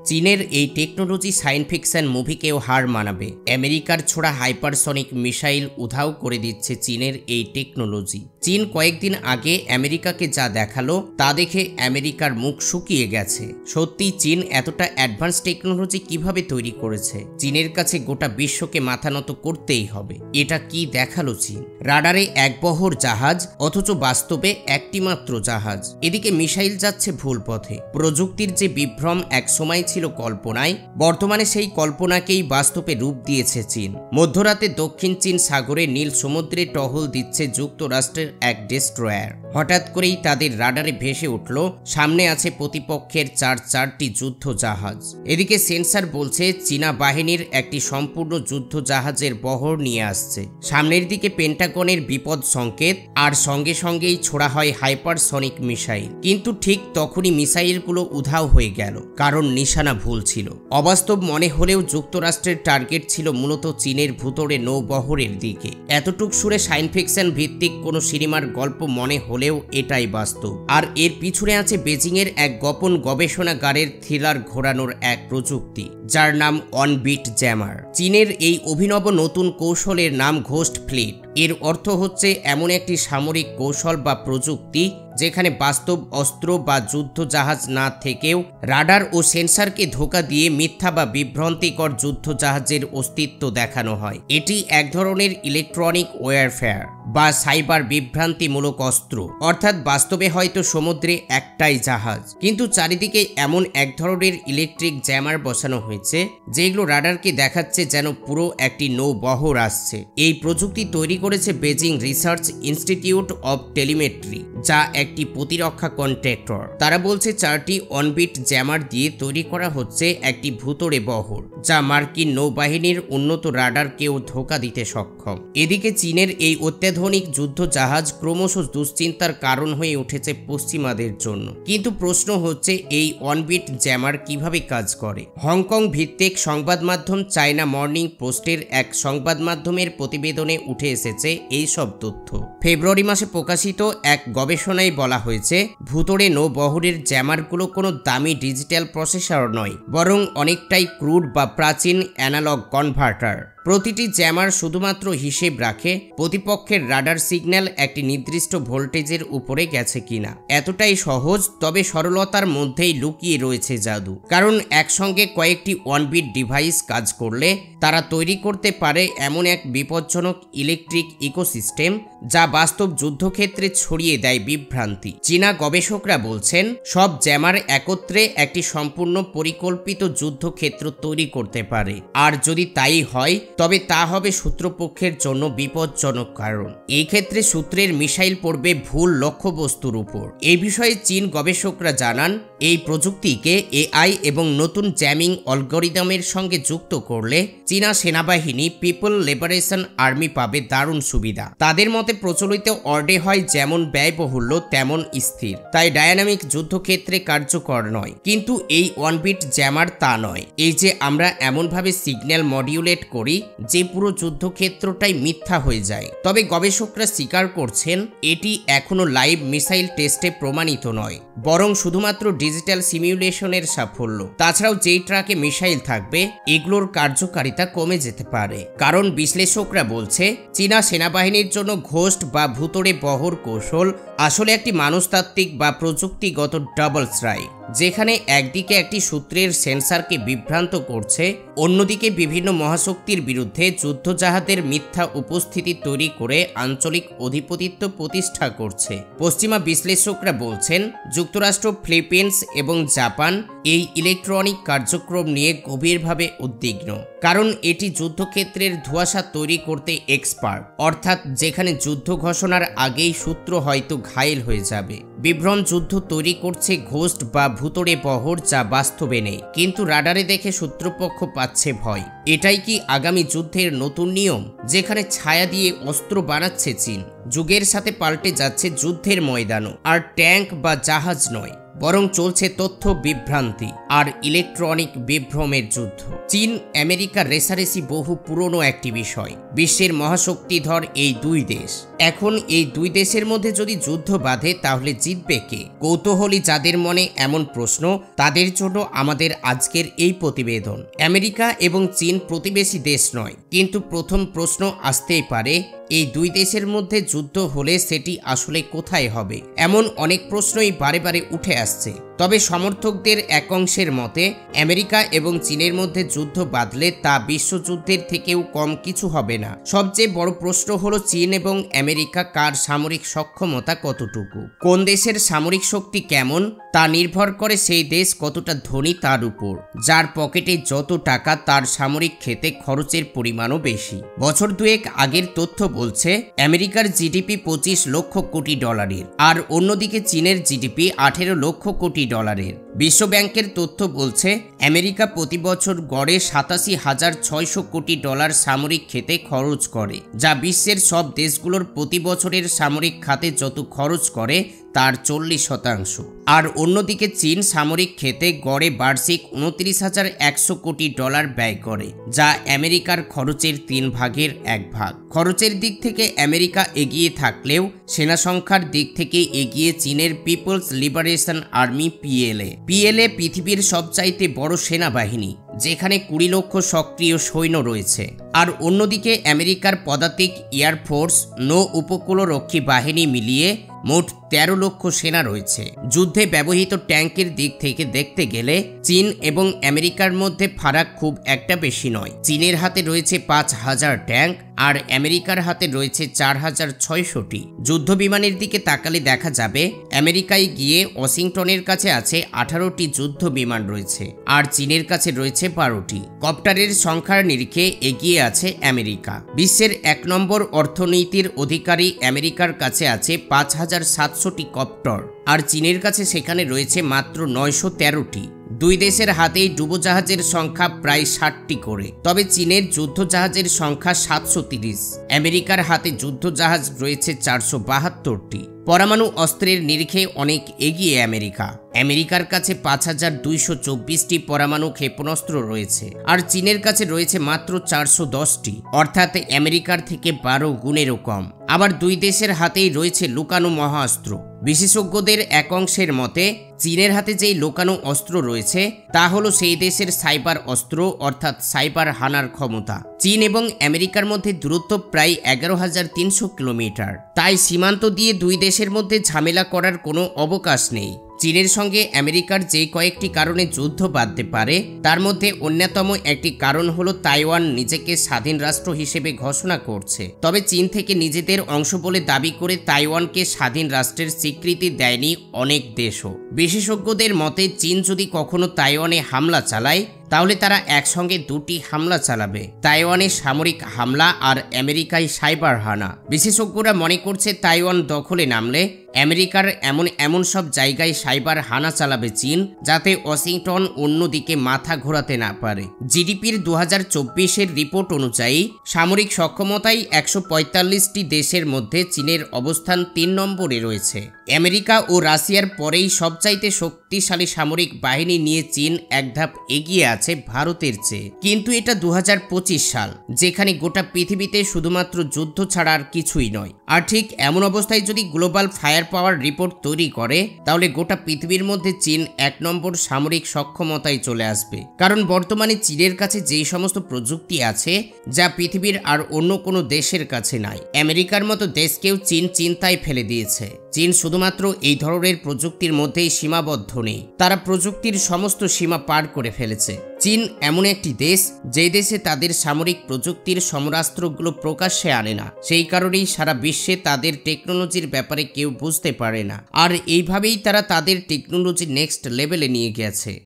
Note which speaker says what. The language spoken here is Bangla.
Speaker 1: চীনের এই টেকনোলজি সায়েন্স ফিকশন মুভিকেও হার মানাবে। আমেরিকার ছোড়া হাইপারসনিক মিসাইল উধাও করে দিচ্ছে চীনের এই টেকনোলজি। চীন কয়েকদিন আগে আমেরিকাকে যা দেখালো তা দেখে আমেরিকার মুখ শুকিয়ে গেছে। সত্যি চীন এতটা অ্যাডভান্স টেকনোলজি কিভাবে তৈরি করেছে? চীনের কাছে গোটা বিশ্বকে মাথা নত করতেই হবে। এটা কি দেখালো চীন? রাডারে এক বহর জাহাজ, অথচ বাস্তবে একটি মাত্র জাহাজ। এদিকে মিসাইল যাচ্ছে ভুল পথে। প্রযুক্তির যে বিভ্রম এক সময় ছিল কল্পনায়, বর্তমানে সেই কল্পনাকেই বাস্তবে রূপ দিয়েছে চীন। মধ্যরাতে দক্ষিণ চীন সাগরে নীল সমুদ্রে টহল দিচ্ছে যুক্তরাষ্ট্রের এক ডেস্ট্রয়ার। হঠাৎ করেই তাদের রাডারে ভেসে উঠল সামনে আছে প্রতিপক্ষের চারটি যুদ্ধ জাহাজ। এদিকে সেন্সার বলছে চীনা বাহিনীর একটি সম্পূর্ণ যুদ্ধ জাহাজের বহর নিয়ে আসছে। সামনের দিকে পেন্টাগনের বিপদ সংকেত, আর সঙ্গে সঙ্গেই ছোড়া হয় হাইপারসনিক মিসাইল। কিন্তু ঠিক তখনই মিসাইলগুলো উধাও হয়ে গেল, কারণ নিশানা ভুল ছিল। অবাস্তব মনে হলেও যুক্তরাষ্ট্রের টার্গেট ছিল মূলত চীনের ভুতরে নৌবহরের দিকে। এতটুক সুরে সায়েন্স ফিকশন ভিত্তিক কোনো সিনেমার গল্প মনে হলেও এটাই বাস্তব। আর এর পিছনে আছে বেজিংয়ের এক গোপন গবেষণাগারের থ্রিলার ঘোরানোর এক প্রযুক্তি, যার নাম অনবিট জ্যামার। চীনের এই অভিনব নতুন কৌশলের নাম ঘোস্ট ফ্লিট। এর অর্থ হচ্ছে এমন একটি সামরিক কৌশল বা প্রযুক্তি যেখানে বাস্তব অস্ত্র বা যুদ্ধ জাহাজ না থেকেও রাডার ও সেন্সারকে ধোঁকা দিয়ে মিথ্যা বা বিভ্রান্তিকর যুদ্ধ জাহাজের অস্তিত্ব দেখানো হয়। এটি এক ধরনের ইলেকট্রনিক ওয়ারফেয়ার বা সাইবার বিভ্রান্তিমূলক অস্ত্র। অর্থাৎ বাস্তবে হয়তো সমুদ্রে একটাই জাহাজ, কিন্তু চারিদিকে এমন এক ধরনের ইলেকট্রিক জ্যামার বসানো হয়েছে যেগুলো রাডারকে দেখাচ্ছে যেন পুরো একটি নৌবহর আসছে। এই প্রযুক্তি তৈরি করেছে Beijing research institute of telemetry, যা একটি প্রতিরক্ষা কন্ট্রাক্টর। তারা বলছে 4টি অনবিট জ্যামার দিয়ে তৈরি করা হচ্ছে একটি ভুতুড়ে বহর, যা মার্কিন নৌবাহিনীর উন্নত রাডারকেও ধোঁকা দিতে সক্ষম। এদিকে চীনের এই অত্যাধুনিক যুদ্ধ জাহাজ ক্রমশ দুশ্চিন্তার কারণ হয়ে উঠেছে পশ্চিমাদের জন্য। কিন্তু প্রশ্ন হচ্ছে এই অনবিট জ্যামার কিভাবে কাজ করে? হংকং ভিত্তিক সংবাদ মাধ্যম চায়না মর্নিং পোস্টের এক সংবাদ মাধ্যমের প্রতিবেদনে উঠে এসেছে এই সব তথ্য। ফেব্রুয়ারি মাসে প্রকাশিত এক গবেষণায় বলা হয়েছে ভুতুড়ে নৌবহরের জ্যামারগুলো কোনো দামি ডিজিটাল প্রসেসর নয়, বরং অনেকটাই ক্রুড বা প্রাচীন অ্যানালগ কনভার্টার। প্রতিটি জ্যামার শুধুমাত্র হিসেব রাখে প্রতিপক্ষের রাডার সিগন্যাল একটি নির্দিষ্ট ভোল্টেজের উপরে গেছে কিনা। এতটাই সহজ, তবে সরলতার মধ্যেই লুকিয়ে রয়েছে জাদু। কারণ একসঙ্গে কয়েকটি অনবিট ডিভাইস কাজ করলে তারা তৈরি করতে পারে এমন এক বিপজ্জনক ইলেকট্রিক ইকোসিস্টেম যা বাস্তব যুদ্ধক্ষেত্রে ছড়িয়ে দেয় বিভ্রান্তি। চীনা গবেষকরা বলছেন সব জ্যামার একত্রে একটি সম্পূর্ণ পরিকল্পিত যুদ্ধক্ষেত্র তৈরি করতে পারে, আর যদি তাই হয় তবে তা হবে শত্রুপক্ষের জন্য বিপজ্জনক। কারণ এই ক্ষেত্রে সূত্রের মিসাইল পড়বে ভুল লক্ষ্যবস্তুর উপর। এই বিষয়ে চীন গবেষকরা জানান এই প্রযুক্তিকে এআই এবং নতুন জ্যামিং অ্যালগরিদমের সঙ্গে যুক্ত করলে চীনা সেনাবাহিনী পিপল লিবারেশন আর্মি পাবে দারুণ সুবিধা। তাদের মতে প্রচলিত অর্ডে হয় যেমন ব্যয়বহুল্য তেমন স্থির, তাই ডায়নামিক যুদ্ধক্ষেত্রে কার্যকর নয়। কিন্তু এই অনবিট জ্যামার তা নয়। এই যে আমরা এমনভাবে সিগন্যাল মডিউলেট করি যে পুরো যুদ্ধক্ষেত্রটাই মিথ্যা হয়ে যায়। তবে গবেষকরা স্বীকার করছেন এটি এখনো লাইভ মিসাইল টেস্টে প্রমাণিত নয়, বরং শুধুমাত্র ডিজিটাল সিমিউলেশনের সাফল্য। তাছাড়াও যেই ট্রাকে মিসাইল থাকবে এগুলোর কার্যকারিতা কমে যেতে পারে। কারণ বিশ্লেষকরা বলছে চীনা সেনাবাহিনীর জন্য ঘোস্ট বা ভুতুড়ে বহর কৌশল আসলে একটি মানুষতাত্ত্বিক বা প্রযুক্তিগত ডাবল স্ট্রাইক, যেখানে একদিকে একটি সূত্রের সেন্সারকে বিভ্রান্ত করছে, অন্যদিকে বিভিন্ন মহাশক্তির বিরুদ্ধে যুদ্ধজাহাজের মিথ্যা উপস্থিতি তৈরি করে আঞ্চলিক অধিপতিত্ব প্রতিষ্ঠা করছে। পশ্চিমা বিশ্লেষকরা বলছেন যুক্তরাষ্ট্র, ফিলিপিন্স এবং জাপান এই ইলেকট্রনিক কার্যক্রম নিয়ে গভীরভাবে উদ্বিগ্ন, কারণ এটি যুদ্ধক্ষেত্রের ধোঁয়াশা তৈরি করতে এক্সপার্ট। অর্থাৎ যেখানে যুদ্ধ ঘোষণার আগেই সূত্র হয়তো ঘায়েল হয়ে যাবে। বিভ্রম যুদ্ধ তৈরি করছে ঘোস্ট বা ভুতুড়ে বহর, যা বাস্তবে নেই, কিন্তু রাডারে দেখে শত্রুপক্ষ পাচ্ছে ভয়। এটাই কি আগামী যুদ্ধের নতুন নিয়ম, যেখানে ছায়া দিয়ে অস্ত্র বানাচ্ছে চীন? যুগের সাথে পাল্টে যাচ্ছে যুদ্ধের ময়দানও, আর ট্যাঙ্ক বা জাহাজ নয়, বরং চলছে তথ্য বিভ্রান্তি আর ইলেকট্রনিক বিভ্রমের যুদ্ধ। চীন আমেরিকার রেসারেসি বহু পুরনো একটি বিষয়। বিশ্বের মহাশক্তিধর এই দুই দেশ, এখন এই দুই দেশের মধ্যে যদি যুদ্ধ বাঁধে তাহলে জিতবে কে? কৌতূহলী যাদের মনে এমন প্রশ্ন, তাদের জন্য আমাদের আজকের এই প্রতিবেদন। আমেরিকা এবং চীন প্রতিবেশী দেশ নয়, কিন্তু প্রথম প্রশ্ন আসতেই পারে, এই দুই দেশের মধ্যে যুদ্ধ হলে সেটি আসলে কোথায় হবে? এমন অনেক প্রশ্নই বারে বারে উঠে আসছে। তবে সমর্থকদের এক অংশের মতে আমেরিকা এবং চীনের মধ্যে যুদ্ধ বাঁধলে তা বিশ্বযুদ্ধের থেকেও কম কিছু হবে না। সবচেয়ে বড় প্রশ্ন হলো চীন এবং আমেরিকা কার সামরিক সক্ষমতা কতটুকু, কোন দেশের সামরিক শক্তি কেমন তা নির্ভর করে সেই দেশ কতটা ধনী তার উপর। যার পকেটে যত টাকা তার সামরিক ক্ষেতে খরচের পরিমাণও বেশি। বছর দুয়েক আগের তথ্য বলছে আমেরিকার জিডিপি 25 লক্ষ কোটি ডলারের, আর অন্যদিকে চীনের জিডিপি 18 লক্ষ কোটি ডলারের। বিশ্বব্যাংকের তথ্য বলছে আমেরিকা প্রতি বছর গড়ে 87,600 কোটি ডলার সামরিক খাতে খরচ করে, যা বিশ্বের সব দেশগুলোর প্রতি বছরের সামরিক খাতে যত খরচ করে তার 40%। আর অন্যদিকে চীন সামরিক খাতে গড়ে বার্ষিক 29,100 কোটি ডলার ব্যয় করে, যা আমেরিকার খরচের 3 ভাগের 1 ভাগ। খরচের দিক থেকে আমেরিকা এগিয়ে থাকলেও সেনা সংখ্যার দিক থেকে এগিয়ে চীনের পিপলস লিবারেশন আর্মি পিএলএ পৃথিবীর সবচাইতে বড় সেনাবাহিনী, যেখানে 20 লক্ষ সক্রিয় সৈন্য রয়েছে। আর অন্যদিকে আমেরিকার পদাতিক এয়ারফোর্স, নৌ উপকূলরক্ষী বাহিনী মিলিয়ে মোট 13 লক্ষ সেনা রয়েছে। যুদ্ধে ব্যবহৃত ট্যাঙ্কের দিক থেকে দেখতে গেলে চীন এবং আমেরিকার মধ্যে ফারাক খুব একটা বেশি নয়। চীনের হাতে রয়েছে 5,000 ট্যাঙ্ক আর আমেরিকার হাতে রয়েছে 4,600টি। যুদ্ধ বিমানের দিকে তাকালে দেখা যাবে আমেরিকায় গিয়ে ওয়াশিংটনের কাছে আছে 18টি যুদ্ধ বিমান রয়েছে, আর চীনের কাছে রয়েছে 12টি। কপ্টারের সংখ্যার নিরিখে এগিয়ে আছে আমেরিকা। বিশ্বের 1 নম্বর অর্থনীতির অধিকারী আমেরিকার কাছে আছে 5,700টি কপ্টার, আর চীনের কাছে সেখানে রয়েছে মাত্র 913টি। দুই দেশের হাতেই ডুবোজাহাজের সংখ্যা প্রায় 60টি করে। তবে চীনের যুদ্ধজাহাজের সংখ্যা 730, আমেরিকার হাতে যুদ্ধজাহাজ রয়েছে 472টি। পরমাণু অস্ত্রের নিরিখে অনেক এগিয়ে আমেরিকা। আমেরিকার কাছে 5,224টি পরমাণু ক্ষেপণাস্ত্র রয়েছে, আর চীনের কাছে রয়েছে মাত্র 410টি, অর্থাৎ আমেরিকার থেকে 12 গুণেরও কম। আবার দুই দেশের হাতেই রয়েছে লুকানো মহাস্ত্র। বিশেষজ্ঞদের এক অংশের মতে চীনের হাতে যেই লুকানো অস্ত্র রয়েছে তা হলো সেই দেশের সাইবার অস্ত্র, অর্থাৎ সাইবার হানার ক্ষমতা। চীন এবং আমেরিকার মধ্যে দূরত্ব প্রায় 11,300 কিলোমিটার, তাই সীমান্ত দিয়ে দুই দেশের মধ্যে ঝামেলা করার কোনো অবকাশ নেই। চীনের সঙ্গে আমেরিকার যে কয়েকটি কারণে যুদ্ধ বাঁধতে পারে তার মধ্যে অন্যতম একটি কারণ হলো তাইওয়ান নিজেকে স্বাধীন রাষ্ট্র হিসেবে ঘোষণা করছে। তবে চীন থেকে নিজেদের অংশ বলে দাবি করে তাইওয়ানকে স্বাধীন রাষ্ট্রের স্বীকৃতি দেয়নি অনেক দেশও। বিশেষজ্ঞদের মতে চীন যদি কখনো তাইওয়ানে হামলা চালায় তাহলে তারা একসঙ্গে 2টি হামলা চালাবে, তাইওয়ানের সামরিক হামলা আর আমেরিকায় সাইবার হানা। বিশেষজ্ঞরা মনে করছে তাইওয়ান দখলে নামলে আমেরিকার এমন সব জায়গায় সাইবার হানা চালাবে চীন, যাতে ওয়াশিংটন অন্যদিকে মাথা ঘোরাতে না পারে। জিডিপির 2024-এর রিপোর্ট অনুযায়ী সামরিক সক্ষমতায় 145টি দেশের মধ্যে চীনের অবস্থান 3 নম্বরে রয়েছে। আমেরিকা ও রাশিয়ার পরেই সবচাইতে শক্তিশালী সামরিক বাহিনী নিয়ে চীন এক ধাপ এগিয়ে আছে ভারতের চেয়ে। কিন্তু এটা 2025 সাল, যেখানে গোটা পৃথিবীতে শুধুমাত্র যুদ্ধ ছাড়া আর কিছুই নয়। আর ঠিক এমন অবস্থায় যদি গ্লোবাল ফায়ার পাওয়ার রিপোর্ট তৈরি করে তাহলে গোটা পৃথিবীর মধ্যে চীন 1 নম্বর সামরিক সক্ষমতায় চলে আসবে। কারণ বর্তমানে চীনের কাছে যেই সমস্ত প্রযুক্তি আছে যা পৃথিবীর আর অন্য কোনো দেশের কাছে নাই। আমেরিকার মতো দেশকেও চীন চিন্তায় ফেলে দিয়েছে। চীন শুধুমাত্র এই ধরনের প্রযুক্তির মধ্যেই সীমাবদ্ধ নেই, তারা প্রযুক্তির সমস্ত সীমা পার করে ফেলেছে। চীন এমন একটি দেশ যে দেশে তাদের সামরিক প্রযুক্তির সমরাস্ত্রগুলো প্রকাশ্যে আনে না, সেই কারণেই সারা বিশ্বে তাদের টেকনোলজির ব্যাপারে কেউ বুঝতে পারে না, আর এইভাবেই তারা তাদের টেকনোলজি নেক্সট লেভেলে নিয়ে গেছে।